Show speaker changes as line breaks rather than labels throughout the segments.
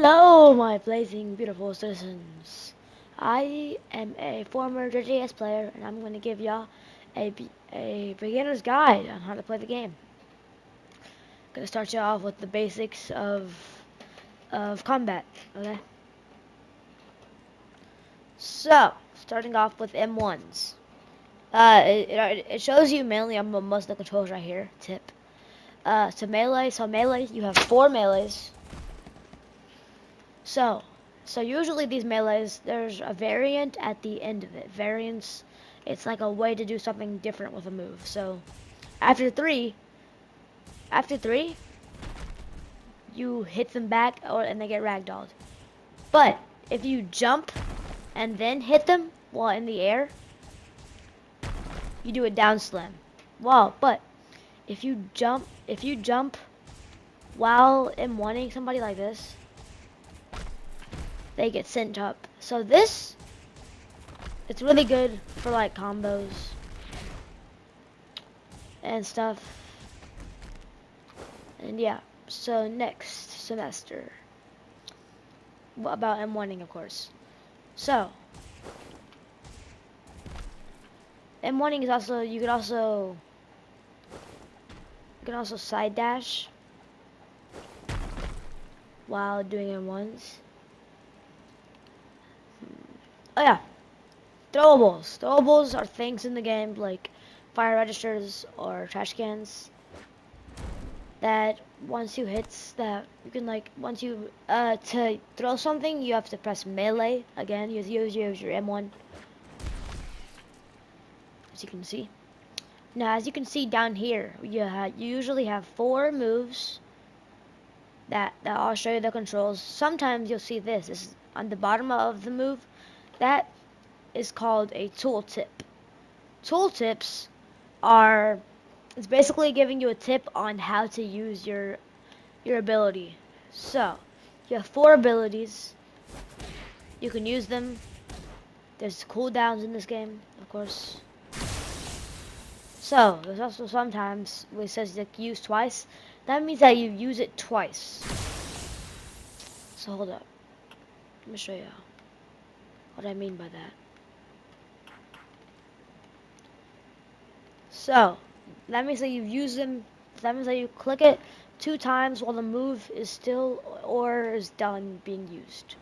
Hello, my blazing beautiful citizens. I am a former JJS player, and I'm going to give y'all a beginner's guide on how to play the game. Going to start you off with the basics of combat. Okay. So, starting off with M1s. It shows you mainly on most of the controls right here. Tip. So melee, you have four melees. So, so usually these melees, there's a variant at the end of it. Variance, it's like a way to do something different with a move. So, after three, after three, you hit them back, and they get ragdolled. But if you jump and then hit them while in the air, you do a down slam. Wow, but if you jump while M1ing somebody like this, they get sent up. So this, it's really good for like combos and stuff. And yeah, so next semester, about M1ing, of course. So M1ing is also you can also side dash while doing M1s. Oh yeah, throwables. Throwables are things in the game like fire registers or trash cans that once you hits that you can like once you to throw something you have to press melee again. Use your M1, as you can see. Now, as you can see down here, you usually have four moves that I'll show you the controls. Sometimes you'll see this. This is on the bottom of the move. That is called a tooltip. Tooltips are it's basically giving you a tip on how to use your ability. So, you have four abilities. You can use them. There's cooldowns in this game, of course. So, there's also sometimes where it says like use twice. That means that you use it twice. So hold up. Let me show you what I mean by that. So, that means that you use them, that means that you click it two times while the move is still or is done being used.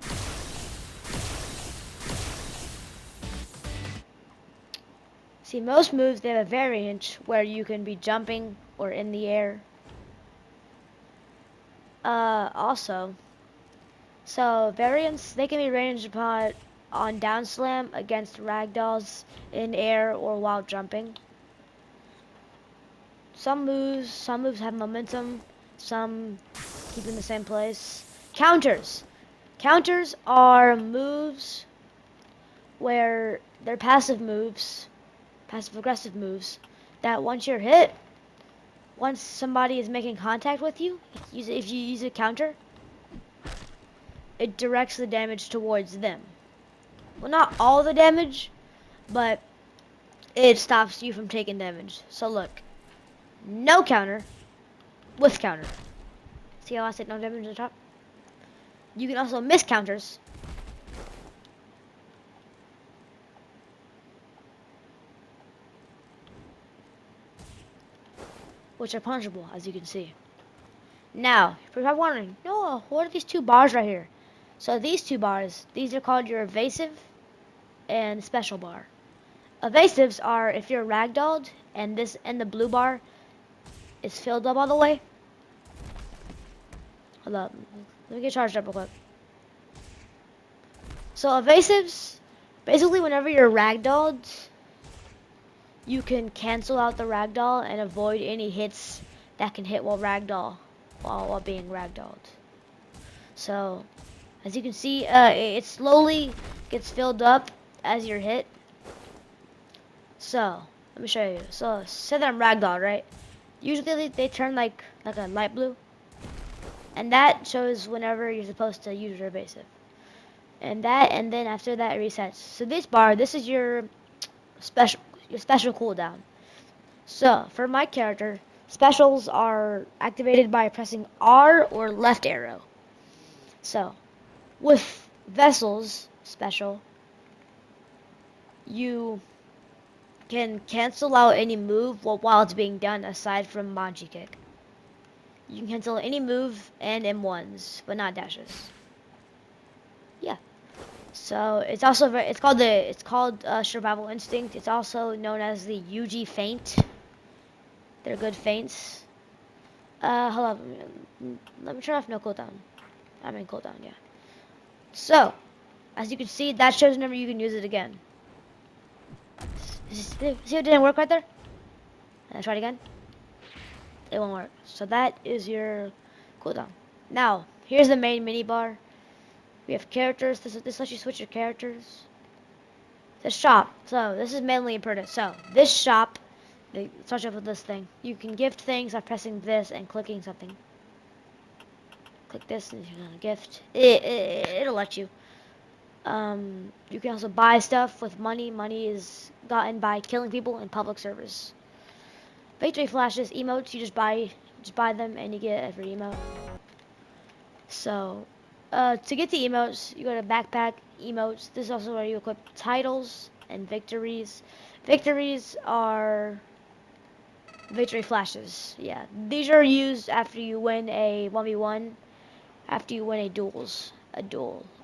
See, most moves, they have a variant where you can be jumping or in the air. Also, so variants, they can be ranged upon on down slam against ragdolls in air or while jumping. Some moves have momentum, some keep in the same place. Counters. Counters are moves where they're passive moves, passive aggressive moves, that once you're hit, once somebody is making contact with you, if you use a counter, it directs the damage towards them. Well, not all the damage, but it stops you from taking damage. So look, no counter, with counter. See how I said no damage at the top? You can also miss counters. Which are punishable, as you can see. Now, if you're wondering, Noah, what are these two bars right here? So these two bars, these are called your evasive and special bar. Evasives are if you're ragdolled and the blue bar is filled up all the way. Hold up. Let me get charged up real quick. So evasives, basically whenever you're ragdolled, you can cancel out the ragdoll and avoid any hits that can hit while being ragdolled. So, as you can see, it slowly gets filled up as you're hit. So, let me show you. So, say that I'm ragdoll, right? Usually they turn like a light blue, and that shows whenever you're supposed to use your evasive. And then after that it resets. So this bar, this is special your special cooldown. So, for my character, specials are activated by pressing R or left arrow. So, With vessels special, you can cancel out any move while it's being done aside from Manji Kick. You can cancel any move and M1s, but not dashes. Yeah. So it's also it's called Survival Instinct. It's also known as the UG Feint. They're good feints. Hold on. Let me turn off no cooldown. I mean cooldown, yeah. So, as you can see, that shows whenever you can use it again. See it didn't work right there? Let's try it again. It won't work. So that is your cooldown. Now, here's the main mini bar. We have characters. This lets you switch your characters. The shop. So this is mainly important. So this shop, they start off with this thing. You can gift things by pressing this and clicking something. Click this and you're gonna gift. It'll let you. You can also buy stuff with money. Money is gotten by killing people in public servers. Victory flashes, emotes. You just buy them and you get every emote. So, to get the emotes, you go to backpack emotes. This is also where you equip titles and victories. Victories are victory flashes. Yeah, these are used after you win a 1v1, after you win a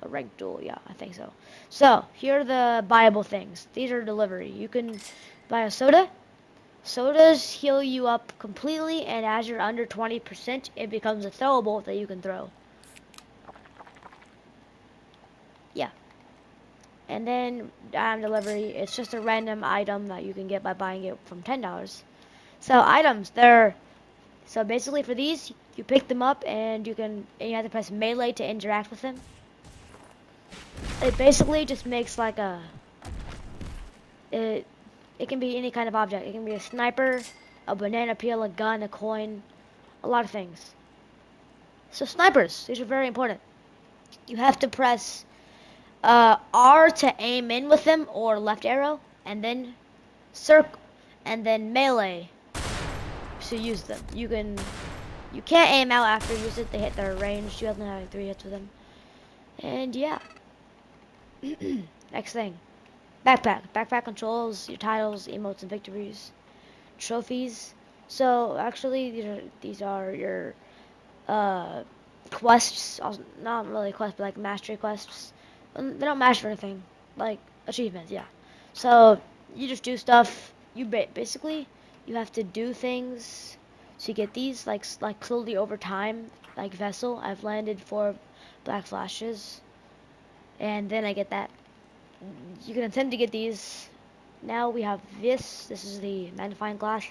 ranked duel. Yeah, I think so. So here are the buyable things. These are delivery. You can buy a soda. Sodas heal you up completely, and as you're under 20%, it becomes a throwable that you can throw. Yeah. And then delivery, it's just a random item that you can get by buying it from $10. So items, so basically for these, you pick them up and you have to press melee to interact with them. It basically just makes like it, it can be any kind of object. It can be a sniper, a banana peel, a gun, a coin, a lot of things. So snipers, these are very important. You have to press R to aim in with them, or left arrow, and then circle, and then melee to use them. You can't aim out after you use it. They hit their range. You have to have like 3 hits with them. And yeah. Next thing. Backpack. Backpack controls your titles, emotes, and victories. Trophies. So actually these are your quests. Also, not really quests, but like mastery quests. They don't master anything. Like achievements, yeah. So you just do stuff. Basically you have to do things to get these like slowly over time. Like vessel, I've landed 4 black flashes, and then I get that. You can attempt to get these. Now we have this. This is the magnifying glass.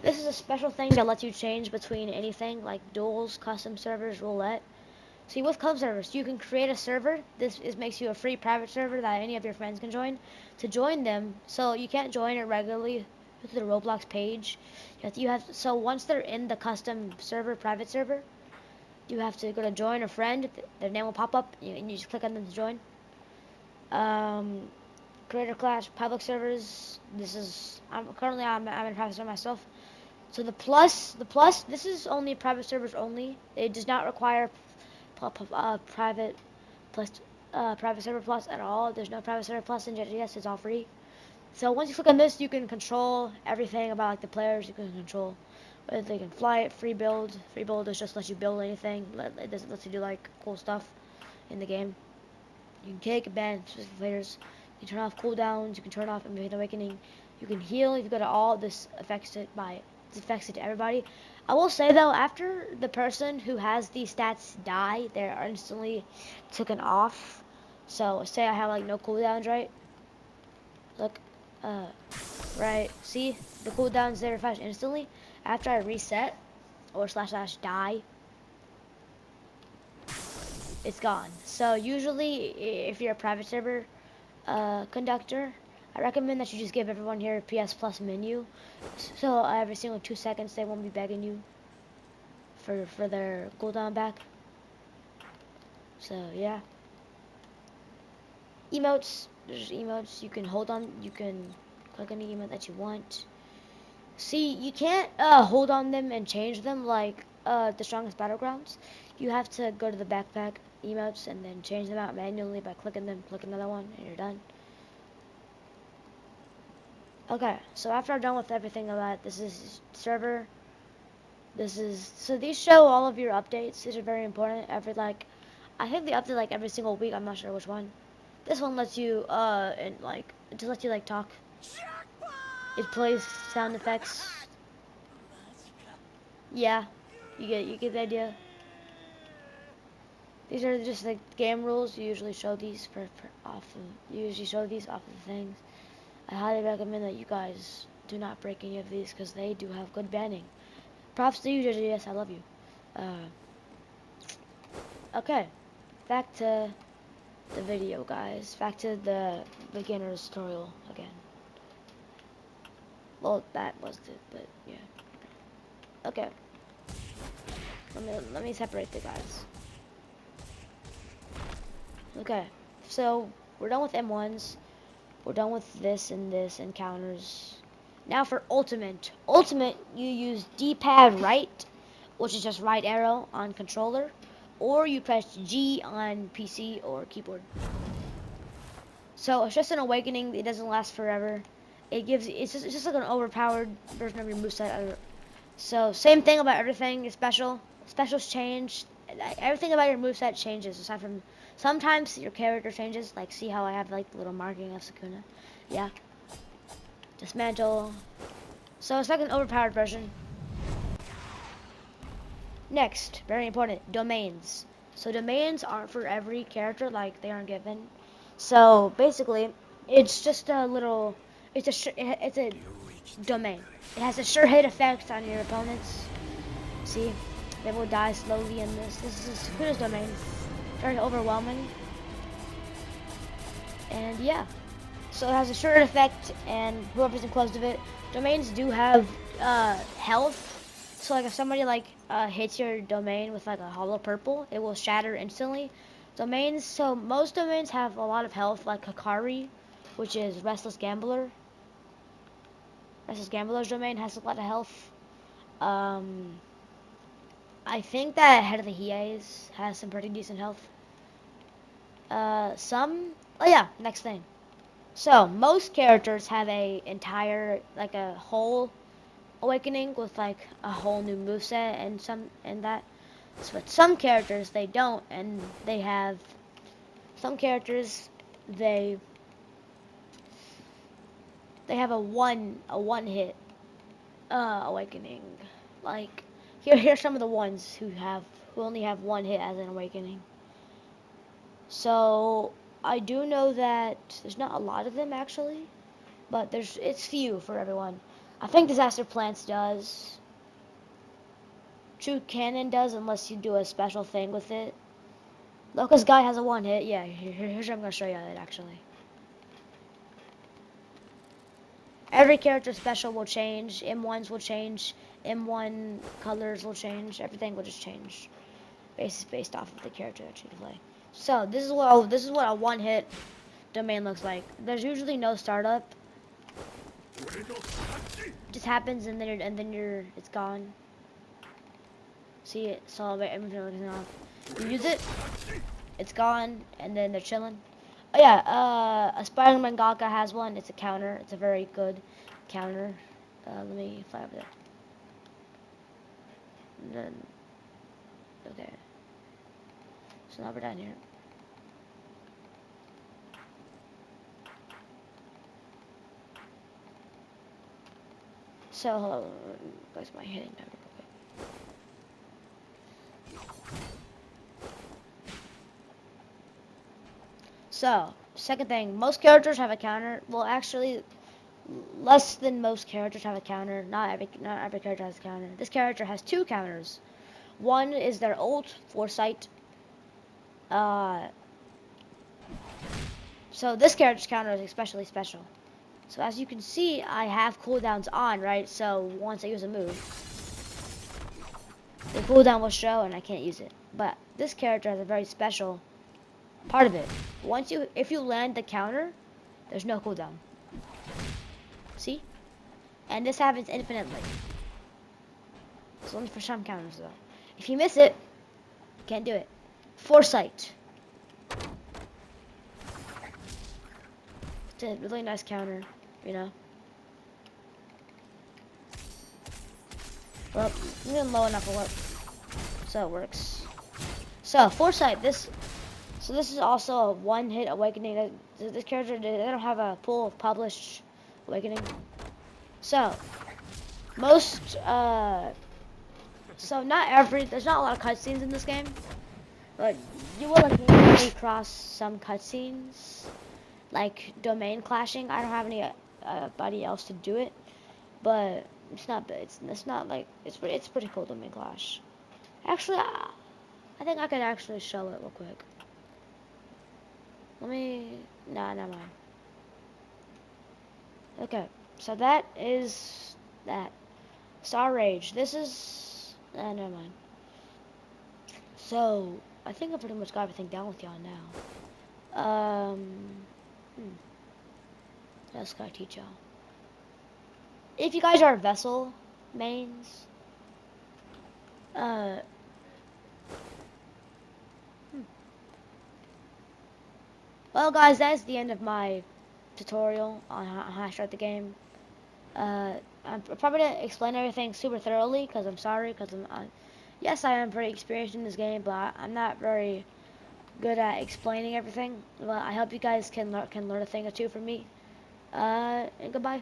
This is a special thing that lets you change between anything like duels, custom servers, roulette. See, with club servers, you can create a server. Makes you a free private server that any of your friends can join. To join them, so you can't join it regularly to the Roblox page. So once they're in the custom server, private server, you have to go to join a friend. Their name will pop up, and you just click on them to join. Um, Creator class, public servers. I'm in a private server myself. So the plus, this is only private servers only. It does not require private plus private server plus at all. There's no private server plus in JGS. It's all free. So once you click on this, you can control everything about like the players. You can control whether they can fly it, free build. Free build is just lets you build anything. It doesn't let you do like cool stuff in the game. You can kick, ban specific players. You can turn off cooldowns. You can turn off Immediate Awakening. You can heal. If you go to all, this affects it to everybody. I will say though, after the person who has these stats die, they are instantly taken off. So say I have like no cooldowns, right? Look, uh, right. See the cooldowns they refresh instantly after I reset or / die. It's gone. So usually, if you're a private server conductor, I recommend that you just give everyone here a PS Plus menu. So every single 2 seconds, they won't be begging you for their cooldown back. So yeah. Emotes. There's emotes. You can hold on. You can click on the emote that you want. See, you can't hold on them and change them like the strongest battlegrounds. You have to go to the backpack emotes and then change them out manually by clicking them, click another one, and you're done. Okay, so after I'm done with everything about this is server. So these show all of your updates. These are very important. I think they update like every single week. I'm not sure which one. This one lets you and like it just lets you like talk. It plays sound effects. Yeah, you get the idea. These are just like game rules. You usually show these you usually show these off of the things. I highly recommend that you guys do not break any of these because they do have good banning. Props to you, JJS. I love you. Uh, okay, back to the video, guys. Back to the beginner's tutorial again. Well, that was it, but yeah. Okay. Let me separate the guys. Okay. So we're done with M1s. We're done with this and counters. Now for ultimate. Ultimate, you use D-pad right, which is just right arrow on controller, or you press G on PC or keyboard. So it's just an awakening. It doesn't last forever. It's just like an overpowered version of your moveset. So same thing about everything. Your specials change. Everything about your moveset changes aside from sometimes your character changes. Like see how I have like the little marking of Sukuna. Yeah. Dismantle. So it's like an overpowered version. Next, very important, domains. So domains aren't for every character, like they aren't given. So basically, it's just a little. It's a domain. It has a sure hit effect on your opponents. See, they will die slowly in this. This is Sukuna's domain. Very overwhelming. And yeah, so it has a sure hit effect, and whoever's in close to it. Domains do have health. So like if somebody like hits your domain with like a hollow purple, it will shatter instantly. Domains, so most domains have a lot of health, like Hikari, which is Restless Gambler. Restless Gambler's domain has a lot of health. I think that Head of the Hiei has some pretty decent health. Oh yeah, next thing. So most characters have a entire, like a whole awakening with like a whole new moveset and that. But some characters they don't, and they have some characters they have a one hit awakening. Like here's some of the ones who only have one hit as an awakening. So I do know that there's not a lot of them actually, but it's few for everyone. I think Disaster Plants does. True Cannon does unless you do a special thing with it. Locust Guy has a one hit. Yeah, here's what I'm gonna show you it actually. Every character special will change. M1s will change. M1 colors will change. Everything will just change, based off of the character that you play. So this is what a one hit domain looks like. There's usually no startup. It just happens and then it's gone. See it? So everything off. You use it, it's gone, and then they're chilling. Oh yeah, Aspiring Mangaka has one. It's a counter. It's a very good counter. Let me fly over there. And then, okay. So now we're down here. So, hold on. Where's my hitting number? So, second thing, most characters have a counter. Well, actually, less than most characters have a counter. Not every character has a counter. This character has two counters. One is their ult, Foresight. So this character's counter is especially special. So as you can see, I have cooldowns on, right? So once I use a move, the cooldown will show and I can't use it. But this character has a very special part of it. If you land the counter, there's no cooldown. See? And this happens infinitely. It's only for some counters though. If you miss it, you can't do it. Foresight. It's a really nice counter, you know. Well, I'm getting low enough for what, so it works. So Foresight, so this is also a one-hit awakening. This character, they don't have a full published awakening. So most, so not there's not a lot of cutscenes in this game, but you will occasionally cross some cutscenes, like domain clashing. I don't have anybody else to do it, but it's not like it's pretty cool domain clash. Actually, I think I could actually show it real quick. Nah, never mind. Okay, so that is that. Star Rage. This is, never mind. So, I think I pretty much got everything down with y'all now. Hmm. That's gotta teach y'all. If you guys are vessel mains, uh, hmm. Well guys, that's the end of my tutorial on how I start the game. I'm probably gonna explain everything super thoroughly because I'm sorry, because yes, I am pretty experienced in this game, but I'm not very good at explaining everything. Well, I hope you guys can learn a thing or two from me. And goodbye.